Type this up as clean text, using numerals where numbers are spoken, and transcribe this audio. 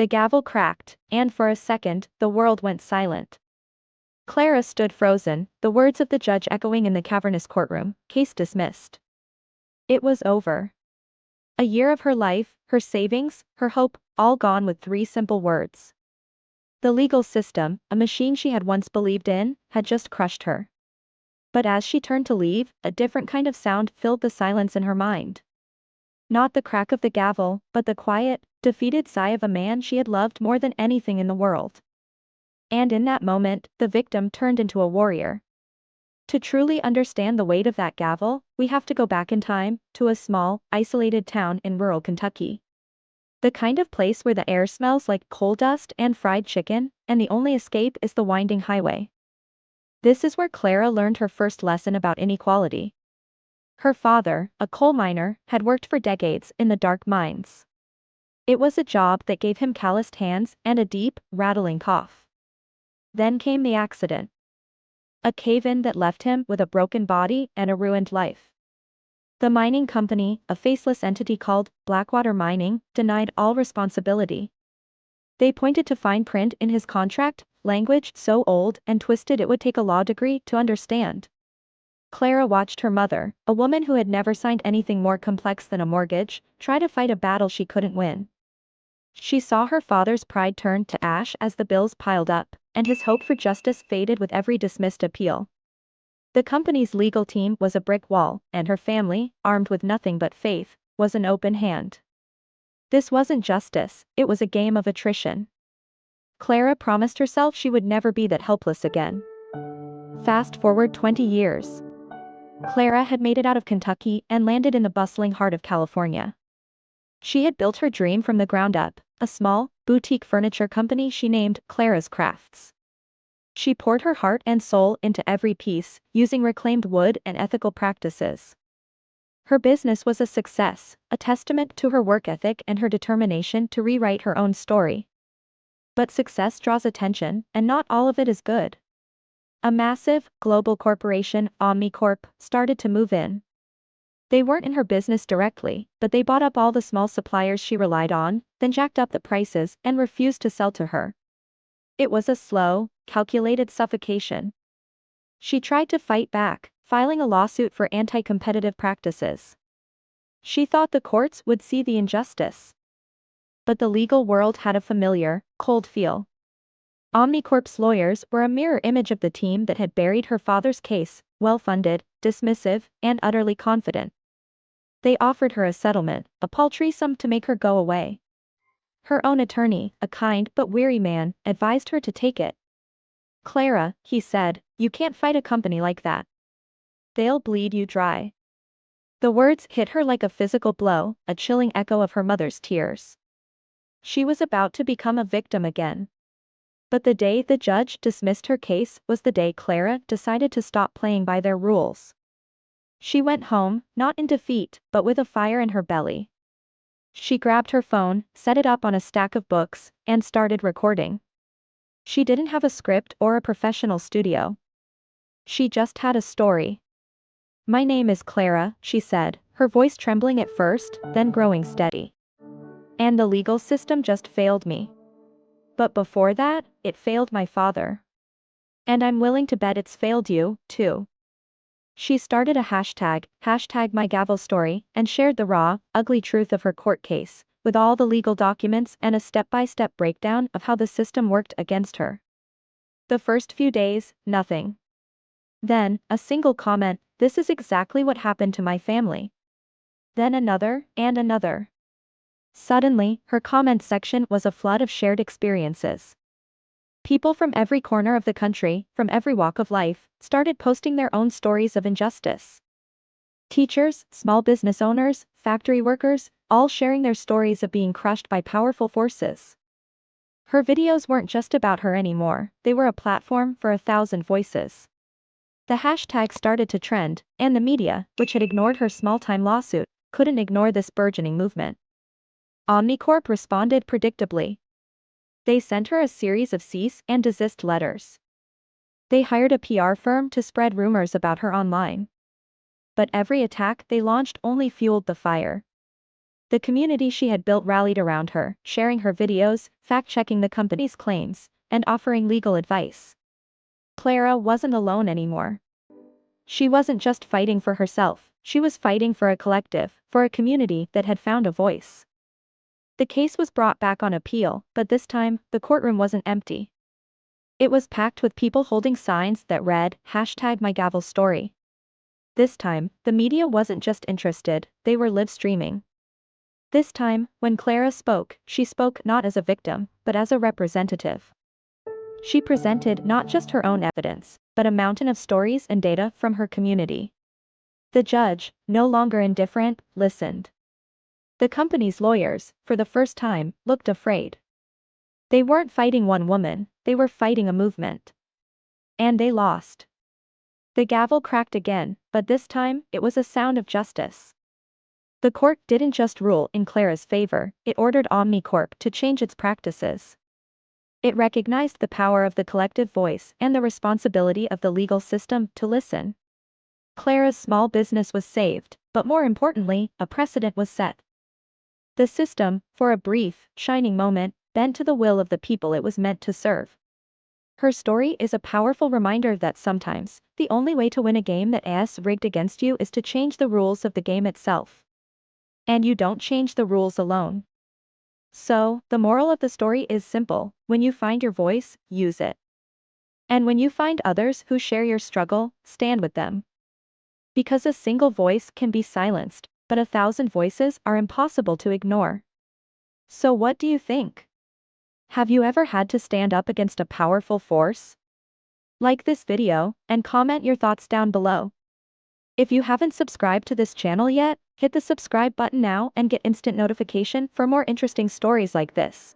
The gavel cracked, and for a second, the world went silent. Clara stood frozen, the words of the judge echoing in the cavernous courtroom, case dismissed. It was over. A year of her life, her savings, her hope, all gone with 3 simple words. The legal system, a machine she had once believed in, had just crushed her. But as she turned to leave, a different kind of sound filled the silence in her mind. Not the crack of the gavel, but the quiet, defeated sigh of a man she had loved more than anything in the world. And in that moment, the victim turned into a warrior. To truly understand the weight of that gavel, we have to go back in time, to a small, isolated town in rural Kentucky. The kind of place where the air smells like coal dust and fried chicken, and the only escape is the winding highway. This is where Clara learned her first lesson about inequality. Her father, a coal miner, had worked for decades in the dark mines. It was a job that gave him calloused hands and a deep, rattling cough. Then came the accident. A cave-in that left him with a broken body and a ruined life. The mining company, a faceless entity called Blackwater Mining, denied all responsibility. They pointed to fine print in his contract, language so old and twisted it would take a law degree to understand. Clara watched her mother, a woman who had never signed anything more complex than a mortgage, try to fight a battle she couldn't win. She saw her father's pride turn to ash as the bills piled up, and his hope for justice faded with every dismissed appeal. The company's legal team was a brick wall, and her family, armed with nothing but faith, was an open hand. This wasn't justice, it was a game of attrition. Clara promised herself she would never be that helpless again. Fast forward 20 years. Clara had made it out of Kentucky and landed in the bustling heart of California. She had built her dream from the ground up, a small, boutique furniture company she named Clara's Crafts. She poured her heart and soul into every piece, using reclaimed wood and ethical practices. Her business was a success, a testament to her work ethic and her determination to rewrite her own story. But success draws attention, and not all of it is good. A massive, global corporation, Omnicorp, started to move in. They weren't in her business directly, but they bought up all the small suppliers she relied on, then jacked up the prices and refused to sell to her. It was a slow, calculated suffocation. She tried to fight back, filing a lawsuit for anti-competitive practices. She thought the courts would see the injustice. But the legal world had a familiar, cold feel. Omnicorp's lawyers were a mirror image of the team that had buried her father's case, well-funded, dismissive, and utterly confident. They offered her a settlement, a paltry sum to make her go away. Her own attorney, a kind but weary man, advised her to take it. "Clara," he said, "you can't fight a company like that. They'll bleed you dry." The words hit her like a physical blow, a chilling echo of her mother's tears. She was about to become a victim again. But the day the judge dismissed her case was the day Clara decided to stop playing by their rules. She went home, not in defeat, but with a fire in her belly. She grabbed her phone, set it up on a stack of books, and started recording. She didn't have a script or a professional studio. She just had a story. "My name is Clara," she said, her voice trembling at first, then growing steady. "And the legal system just failed me. But before that, it failed my father. And I'm willing to bet it's failed you, too." She started a hashtag #MyGavelStory, and shared the raw, ugly truth of her court case, with all the legal documents and a step-by-step breakdown of how the system worked against her. The first few days, nothing. Then, a single comment, "This is exactly what happened to my family." Then another, and another. Suddenly, her comment section was a flood of shared experiences. People from every corner of the country, from every walk of life, started posting their own stories of injustice. Teachers, small business owners, factory workers, all sharing their stories of being crushed by powerful forces. Her videos weren't just about her anymore, they were a platform for 1,000 voices. The hashtag started to trend, and the media, which had ignored her small-time lawsuit, couldn't ignore this burgeoning movement. Omnicorp responded predictably. They sent her a series of cease and desist letters. They hired a PR firm to spread rumors about her online. But every attack they launched only fueled the fire. The community she had built rallied around her, sharing her videos, fact-checking the company's claims, and offering legal advice. Clara wasn't alone anymore. She wasn't just fighting for herself, she was fighting for a collective, for a community that had found a voice. The case was brought back on appeal, but this time, the courtroom wasn't empty. It was packed with people holding signs that read, #MyGavelStory. This time, the media wasn't just interested, they were live streaming. This time, when Clara spoke, she spoke not as a victim, but as a representative. She presented not just her own evidence, but a mountain of stories and data from her community. The judge, no longer indifferent, listened. The company's lawyers, for the first time, looked afraid. They weren't fighting one woman, they were fighting a movement. And they lost. The gavel cracked again, but this time, it was a sound of justice. The court didn't just rule in Clara's favor, it ordered Omnicorp to change its practices. It recognized the power of the collective voice and the responsibility of the legal system to listen. Clara's small business was saved, but more importantly, a precedent was set. The system, for a brief, shining moment, bent to the will of the people it was meant to serve. Her story is a powerful reminder that sometimes, the only way to win a game that is rigged against you is to change the rules of the game itself. And you don't change the rules alone. So, the moral of the story is simple: when you find your voice, use it. And when you find others who share your struggle, stand with them. Because a single voice can be silenced, but 1,000 voices are impossible to ignore. So what do you think? Have you ever had to stand up against a powerful force? Like this video, and comment your thoughts down below. If you haven't subscribed to this channel yet, hit the subscribe button now and get instant notification for more interesting stories like this.